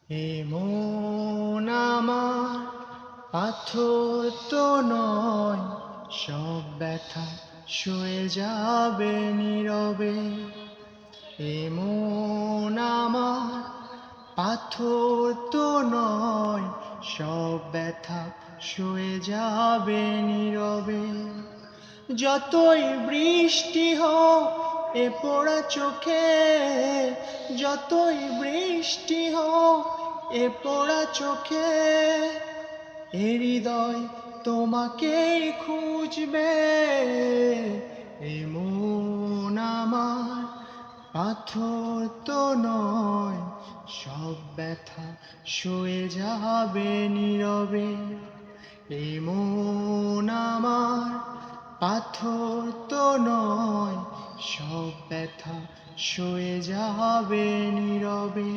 এ মন আমার পাথর তো নয়, সব ব্যথা সয়ে যাবে নীরবে। এ মন আমার পাথর তো নয়, সব ব্যথা সয়ে যাবে নীরবে। যতই বৃষ্টি হোক এ পোড়া চোখে, যতই বৃষ্টি হোক এ পোড়া চোখে, এ হৃদয় তোমাকেই খুঁজবে। এ মন আমার পাথর তো নয়, সব ব্যথা সয়ে যাবে নীরবে। এ মন আমার পাথর তো নয়, সব ব্যথা সয়ে যাবে নীরবে।